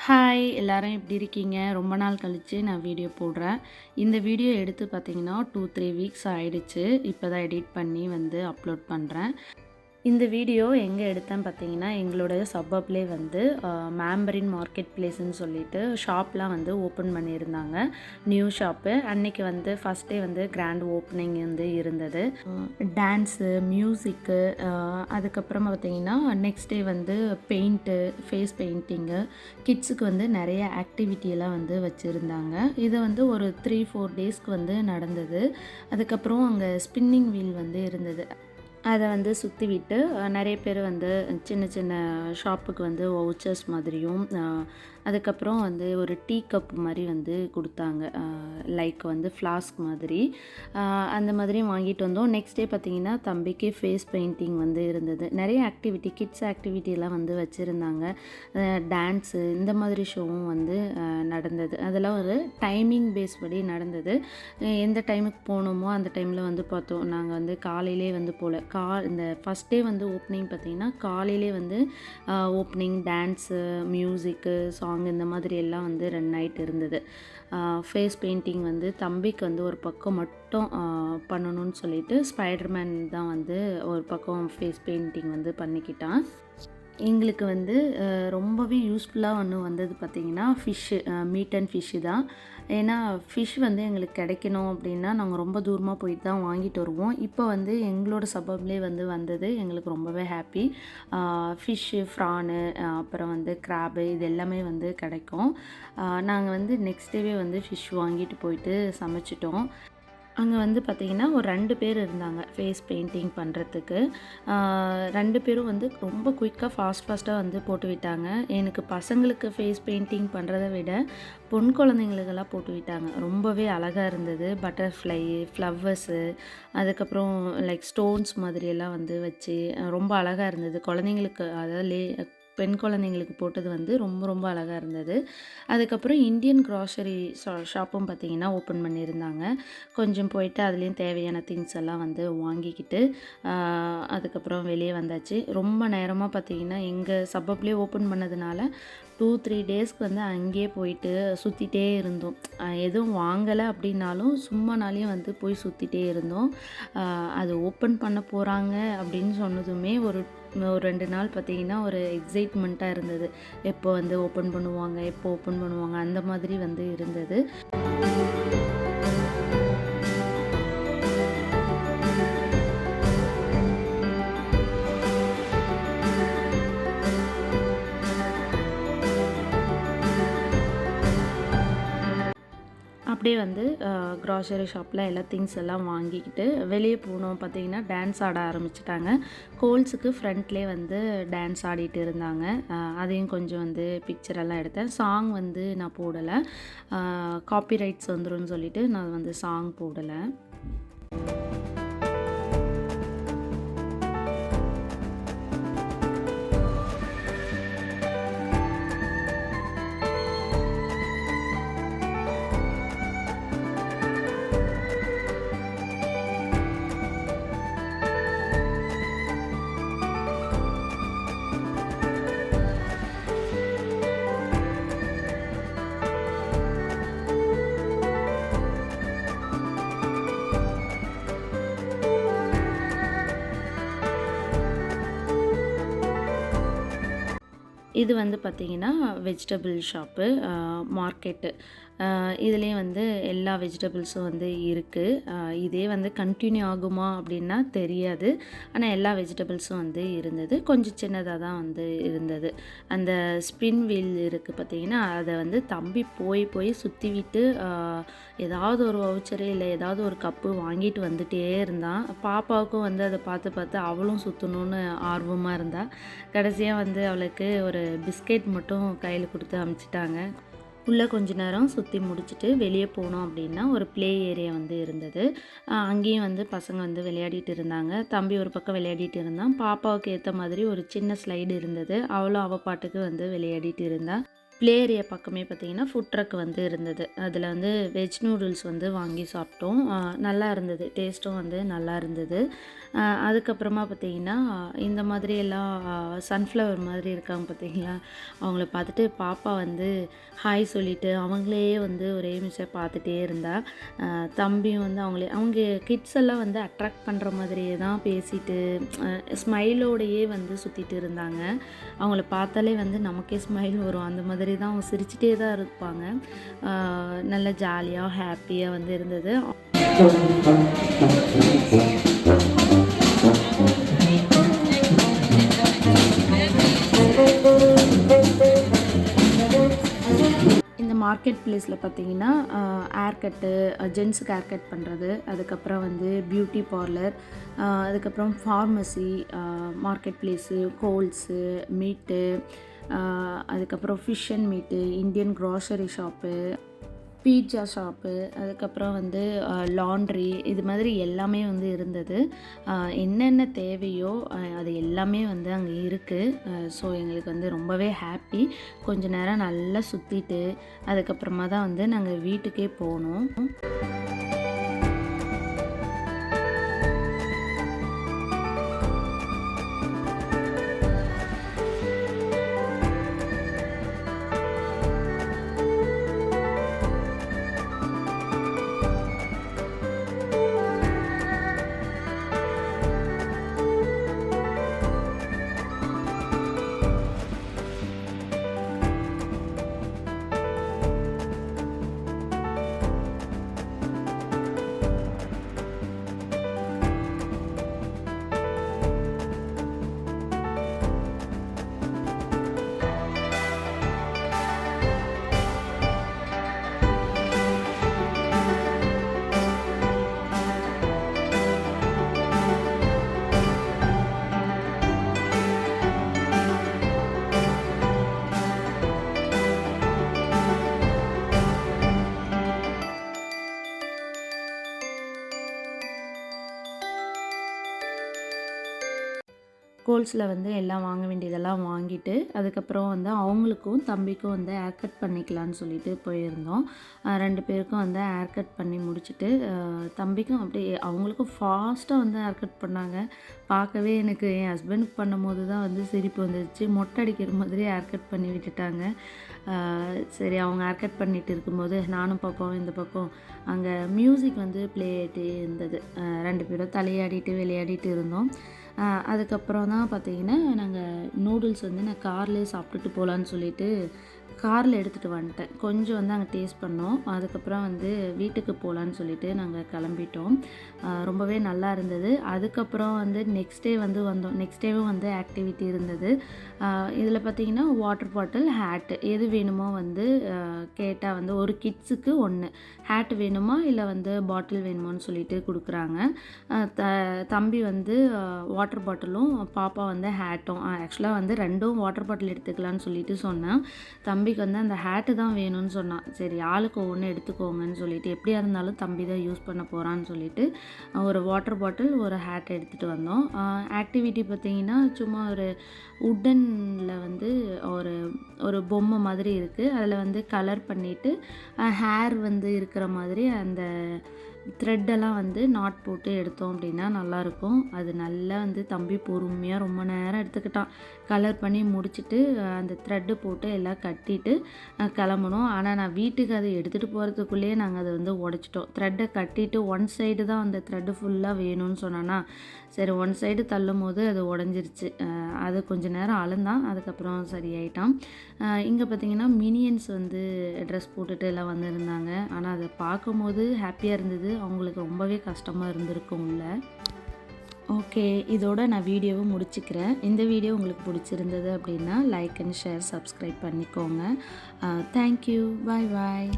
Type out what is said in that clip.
Hi எல்லாரும் எப்படி இருக்கீங்க? ரொம்ப நாள் கழிச்சு நான் வீடியோ போடுறேன். இந்த வீடியோ எடுத்து பார்த்தீங்கன்னா 2, 3 வீக்ஸ் ஆயிடுச்சு. இப்போ தான் எடிட் பண்ணி வந்து அப்லோட் பண்ணுறேன். இந்த வீடியோ எங்கே எடுத்தேன்னு பார்த்தீங்கன்னா, எங்களோட சப்பப்லேயே வந்து மேம்பரின் மார்க்கெட் பிளேஸ்ன்னு சொல்லிட்டு ஷாப்லாம் வந்து ஓப்பன் பண்ணியிருந்தாங்க. New shop. அன்னைக்கு வந்து ஃபஸ்ட் டே வந்து கிராண்ட் ஓப்பனிங் வந்து இருந்தது. டான்ஸு, மியூசிக்கு, அதுக்கப்புறமா பார்த்தீங்கன்னா நெக்ஸ்ட் டே வந்து பெயிண்ட்டு, ஃபேஸ் பெயிண்டிங்கு, கிட்ஸுக்கு வந்து நிறைய ஆக்டிவிட்டியெல்லாம் வந்து வச்சுருந்தாங்க. இது வந்து ஒரு 3, 4 டேஸ்க்கு வந்து நடந்தது. அதுக்கப்புறம் அங்கே ஸ்பின்னிங் வீல் வந்து இருந்தது. அத வந்து சுத்தி விட்டு நெறைய பேர் வந்து சின்ன சின்ன ஷாப்புக்கு வந்து வவுச்சர்ஸ் மாதிரியும், அதுக்கப்புறம் வந்து ஒரு டீ கப் மாரி வந்து குடுத்தாங்க. லைக் வந்து ஃப்ளாஸ்க் மாதிரி. அந்த மாதிரியும் வாங்கிட்டு வந்தோம். நெக்ஸ்ட் டே பார்த்தீங்கன்னா, தம்பிக்கு ஃபேஸ் பெயிண்டிங் வந்து இருந்தது. நெறைய ஆக்டிவிட்டி, கிட்ஸ் ஆக்டிவிட்டிலாம் வந்து வச்சுருந்தாங்க. டான்ஸு இந்த மாதிரி ஷோவும் வந்து நடந்தது. அதெல்லாம் ஒரு டைமிங் பேஸ் படி நடந்தது. எந்த டைமுக்கு போகணுமோ அந்த டைமில் வந்து பார்த்தோம். நாங்கள் வந்து காலையிலே வந்து போகல. இந்த ஃபஸ்ட் டே வந்து ஓப்பனிங் பார்த்திங்கன்னா காலையிலே வந்து ஓப்பனிங், டான்ஸு, மியூசிக்கு, சாங் இந்த மாதிரி எல்லாம் வந்து 2 நைட் இருந்தது. ஃபேஸ் பெயிண்டிங் வந்து தம்பிக்கு வந்து ஒரு பக்கம் மட்டும் பண்ணணும்னு சொல்லிட்டு ஸ்பைடர்மேன் தான் வந்து ஒரு பக்கம் ஃபேஸ் பெயிண்டிங் வந்து பண்ணிக்கிட்டான். எங்களுக்கு வந்து ரொம்பவே யூஸ்ஃபுல்லாக ஒன்று வந்தது பார்த்திங்கன்னா ஃபிஷ்ஷு, மீட் அண்ட் ஃபிஷ்ஷு தான். ஏன்னா ஃபிஷ் வந்து எங்களுக்கு கிடைக்கணும் அப்படின்னா நாங்கள் ரொம்ப தூரமாக போயிட்டு தான் வாங்கிட்டு வருவோம். இப்போ வந்து எங்களோட சபப்லேயே வந்து வந்தது எங்களுக்கு ரொம்பவே ஹாப்பி. ஃபிஷ்ஷு, ஃப்ரானு, அப்புறம் வந்து கிராபு இது எல்லாமே வந்து கிடைக்கும். நாங்கள் வந்து நெக்ஸ்ட் டேவே வந்து ஃபிஷ் வாங்கிட்டு போயிட்டு சமைச்சிட்டோம். அங்கே வந்து பார்த்திங்கன்னா ஒரு 2 பேர் இருந்தாங்க ஃபேஸ் பெயிண்டிங் பண்ணுறதுக்கு. 2 பேரும் வந்து ரொம்ப குயிக்காக ஃபாஸ்ட்டாக வந்து போட்டு விட்டாங்க. எனக்கு பசங்களுக்கு ஃபேஸ் பெயிண்டிங் பண்ணுறத விட பொண் குழந்தைங்களுக்கெல்லாம் போட்டு விட்டாங்க. ரொம்பவே அழகாக இருந்தது. பட்டர்ஃப்ளை, ஃப்ளவர்ஸு, அதுக்கப்புறம் லைக் ஸ்டோன்ஸ் மாதிரியெல்லாம் வந்து வச்சு ரொம்ப அழகாக இருந்தது. குழந்தைங்களுக்கு அதாவது பெண் குழந்தைங்களுக்கு போட்டது வந்து ரொம்ப ரொம்ப அழகாக இருந்தது. அதுக்கப்புறம் இந்தியன் க்ராசரி ஷாப்பும் பார்த்திங்கன்னா ஓப்பன் பண்ணியிருந்தாங்க. கொஞ்சம் போயிட்டு அதுலேயும் தேவையான திங்ஸ் எல்லாம் வந்து வாங்கிக்கிட்டு அதுக்கப்புறம் வெளியே வந்தாச்சு. ரொம்ப நேரமாக பார்த்திங்கன்னா எங்கள் சப்பப்லேயே ஓப்பன் பண்ணதுனால 2, 3 டேஸ்க்கு வந்து அங்கேயே போயிட்டு சுற்றிட்டே இருந்தோம். எதுவும் வாங்கலை அப்படின்னாலும் சும்மானாலையும் வந்து போய் சுற்றிட்டே இருந்தோம். அது ஓப்பன் பண்ண போகிறாங்க அப்படின்னு சொன்னதுமே ஒரு 2 நாள் பார்த்திங்கன்னா ஒரு எக்ஸைட்மெண்ட்டாக இருந்தது. எப்போ வந்து ஓப்பன் பண்ணுவாங்க, எப்போ ஓப்பன் பண்ணுவாங்க அந்த மாதிரி வந்து இருந்தது. அப்படியே வந்து க்ராசரி ஷாப்பில் எல்லா திங்ஸ் எல்லாம் வாங்கிக்கிட்டு வெளியே போனோம். பார்த்திங்கன்னா டான்ஸ் ஆட ஆரம்பிச்சிட்டாங்க. கோல்ஸுக்கு ஃப்ரண்ட்லேயே வந்து டான்ஸ் ஆடிட்டு இருந்தாங்க. அதையும் கொஞ்சம் வந்து பிக்சரெல்லாம் எடுத்தேன். சாங் வந்து நான் போடலை. காப்பிரைட்ஸ் வந்துரும்னு சொல்லிட்டு நான் வந்து சாங் போடலை. இது வந்து பார்த்திங்கன்னா வெஜிடபிள் ஷாப்பு, மார்க்கெட்டு. இதுலேயும் வந்து எல்லா வெஜிடபிள்ஸும் வந்து இருக்குது. இதே வந்து கண்டினியூ ஆகுமா அப்படின்னா தெரியாது. ஆனால் எல்லா வெஜிடபிள்ஸும் வந்து இருந்தது. கொஞ்சம் சின்னதாக தான் வந்து இருந்தது. அந்த ஸ்பின் வீல் இருக்குது பார்த்திங்கன்னா, அதை வந்து தம்பி போய் போய் சுற்றி விட்டு ஏதாவது ஒரு வவுச்சரு இல்லை ஏதாவது ஒரு கப்பு வாங்கிட்டு வந்துகிட்டே இருந்தான். பாப்பாவுக்கும் வந்து அதை பார்த்து பார்த்து அவளும் சுற்றணுன்னு ஆர்வமாக இருந்தாள். கடைசியாக வந்து அவளுக்கு ஒரு பிஸ்கெட் மட்டும் கையில் கொடுத்து அனுப்பிச்சிட்டாங்க. உள்ளே கொஞ்ச நேரம் சுற்றி முடிச்சுட்டு வெளியே போனோம் அப்படின்னா ஒரு ப்ளே ஏரியா வந்து இருந்தது. அங்கேயும் வந்து பசங்க வந்து விளையாடிட்டு இருந்தாங்க. தம்பி ஒரு பக்கம் விளையாடிட்டு இருந்தான். பாப்பாவுக்கு ஏற்ற மாதிரி ஒரு சின்ன ஸ்லைடு இருந்தது. அவளும் அவள் பாட்டுக்கு வந்து விளையாடிட்டு இருந்தாள். ப்ளே ஏரியா பக்கமே பார்த்திங்கன்னா ஃபுட் ட்ரக் வந்து இருந்தது. அதில் வந்து வெஜ் நூடுல்ஸ் வந்து வாங்கி சாப்பிட்டோம். நல்லா இருந்தது, டேஸ்ட்டும் வந்து நல்லா இருந்தது. அதுக்கப்புறமா பார்த்திங்கன்னா இந்த மாதிரி எல்லாம் சன்ஃப்ளவர் மாதிரி இருக்காங்க பார்த்திங்களா, அவங்கள பார்த்துட்டு பாப்பா வந்து ஹாய் சொல்லிவிட்டு அவங்களே வந்து ஒரே நிமிஷம் பார்த்துட்டே இருந்தா. தம்பியும் வந்து அவங்க கிட்ஸ் எல்லாம் வந்து அட்ராக்ட் பண்ணுற மாதிரியே தான் பேசிட்டு ஸ்மைலோடையே வந்து சுற்றிட்டு இருந்தாங்க. அவங்கள பார்த்தாலே வந்து நமக்கே ஸ்மைல் வரும். அந்த மாதிரி தான் அவங்க சிரிச்சிட்டே தான் இருப்பாங்க. நல்ல ஜாலியாக ஹாப்பியாக வந்து இருந்தது. இந்த மார்க்கெட் பிளேஸில் பார்த்தீங்கன்னா ஹேர் கட்டு, ஜென்ஸுக்கு ஹேர் கட் பண்ணுறது, அதுக்கப்புறம் வந்து பியூட்டி பார்லர், அதுக்கப்புறம் ஃபார்மசி, மார்க்கெட் பிளேஸு, கோல்ஸு, மீட்டு, அதுக்கப்புறம் ஃபிஷ் அண்ட் மீட்டு, Indian grocery shop, pizza shop, அதுக்கப்புறம் வந்து லாண்ட்ரி, இது மாதிரி எல்லாமே வந்து இருந்தது. என்னென்ன தேவையோ அது எல்லாமே வந்து அங்கே இருக்குது. ஸோ எங்களுக்கு வந்து ரொம்பவே ஹாப்பி. கொஞ்ச நேரம் நல்லா சுற்றிட்டு அதுக்கப்புறமா தான் வந்து நாங்கள் வீட்டுக்கே போனோம். கோல்ஸில் வந்து எல்லாம் வாங்க வேண்டியதெல்லாம் வாங்கிட்டு அதுக்கப்புறம் வந்து அவங்களுக்கும் தம்பிக்கும் வந்து ஹேர் கட் பண்ணிக்கலான்னு சொல்லிட்டு போயிருந்தோம். 2 பேருக்கும் வந்து ஹேர் கட் பண்ணி முடிச்சுட்டு தம்பிக்கும் அப்படியே அவங்களுக்கும் ஃபாஸ்ட்டாக வந்து ஹேர் கட் பண்ணாங்க. பார்க்கவே எனக்கு என் ஹஸ்பண்டுக்கு பண்ணும்போது தான் வந்து சிரிப்பு வந்துருச்சு. மொட்டை அடிக்கிற மாதிரி ஹேர் கட் பண்ணி விட்டுட்டாங்க. சரி, அவங்க ஹேர் கட் பண்ணிட்டு இருக்கும்போது நானும் பாப்பாவும் இந்த பக்கம் அங்கே மியூசிக் வந்து ப்ளே ஆகிட்டே இருந்தது. 2 பேரும் தலையாடிட்டு விளையாடிட்டு இருந்தோம். அதுக்கப்புறம் தான் பார்த்தீங்கன்னா நாங்கள் நூடுல்ஸ் வந்து நான் கார்லேயே சாப்பிட்டுட்டு போகலான்னு சொல்லிட்டு காரில் எடுத்துகிட்டு வந்துட்டேன். கொஞ்சம் வந்து அங்கே டேஸ்ட் பண்ணோம். அதுக்கப்புறம் வந்து வீட்டுக்கு போகலான்னு சொல்லிட்டு நாங்கள் கிளம்பிட்டோம். ரொம்பவே நல்லா இருந்தது. அதுக்கப்புறம் வந்து நெக்ஸ்ட் டே வந்து வந்தோம். நெக்ஸ்ட் டேவும் வந்து ஆக்டிவிட்டி இருந்தது. இதில் பார்த்திங்கன்னா வாட்டர் பாட்டில், ஹேட்டு எது வேணுமோ வந்து கேட்டால் வந்து ஒரு கிட்ஸுக்கு 1 ஹேட் வேணுமா இல்லை வந்து பாட்டில் வேணுமான்னு சொல்லிட்டு கொடுக்குறாங்க. தம்பி வந்து வாட்டர் பாட்டிலும் பாப்பா வந்து ஹேட்டும். ஆக்சுவலாக வந்து 2ம் வாட்டர் பாட்டில் எடுத்துக்கலான்னு சொல்லிட்டு சொன்னேன். தம்பிக்கு வந்து அந்த ஹேட்டு தான் வேணும்னு சொன்னான். சரி, ஆளுக்கு ஒவ்வொன்று எடுத்துக்கோங்கன்னு சொல்லிட்டு, எப்படியா இருந்தாலும் தம்பி தான் யூஸ் பண்ண போகிறான்னு சொல்லிட்டு ஒரு வாட்டர் பாட்டில், ஒரு ஹேட் எடுத்துகிட்டு வந்தோம். ஆக்டிவிட்டி பார்த்திங்கன்னா சும்மா ஒரு உட்டனில் வந்து ஒரு பொம்மை மாதிரி இருக்குது. அதில் வந்து கலர் பண்ணிவிட்டு ஹேர் வந்து இருக்கிற மாதிரி அந்த த்ரெட்டெல்லாம் வந்து நாட் போட்டு எடுத்தோம் அப்படின்னா நல்லாயிருக்கும். அது நல்லா வந்து தம்பி பொறுமையாக ரொம்ப நேரம் எடுத்துக்கிட்டான். கலர் பண்ணி முடிச்சுட்டு அந்த த்ரெட்டு போட்டு எல்லாம் கட்டிட்டு கிளம்பணும். ஆனால் நான் வீட்டுக்கு அதை எடுத்துகிட்டு போகிறதுக்குள்ளேயே நாங்கள் அதை வந்து உடச்சிட்டோம். த்ரெட்டை கட்டிட்டு ஒன் சைடு தான் அந்த த்ரெட்டு ஃபுல்லாக வேணும்னு சொன்னான்னா, சரி ஒன் சைடு தள்ளும் போது அது உடஞ்சிருச்சு. அது கொஞ்சம் நேரம் அழுந்தான், அதுக்கப்புறம் சரியாயிட்டான். இங்கே பார்த்திங்கன்னா மினியன்ஸ் வந்து ட்ரெஸ் போட்டுட்டு எல்லாம் வந்திருந்தாங்க. ஆனால் அதை பார்க்கும்போது ஹாப்பியாக இருந்தது. அவங்களுக்கு ரொம்பவே கஷ்டமாக இருந்திருக்கும் உள்ள. ஓகே, இதோட நான் வீடியோவும் முடிச்சுக்கிறேன். இந்த வீடியோ உங்களுக்கு பிடிச்சிருந்தது அப்படின்னா லைக் அண்ட் ஷேர், சப்ஸ்கிரைப் பண்ணிக்கோங்க. தேங்க்யூ. பாய் பாய்.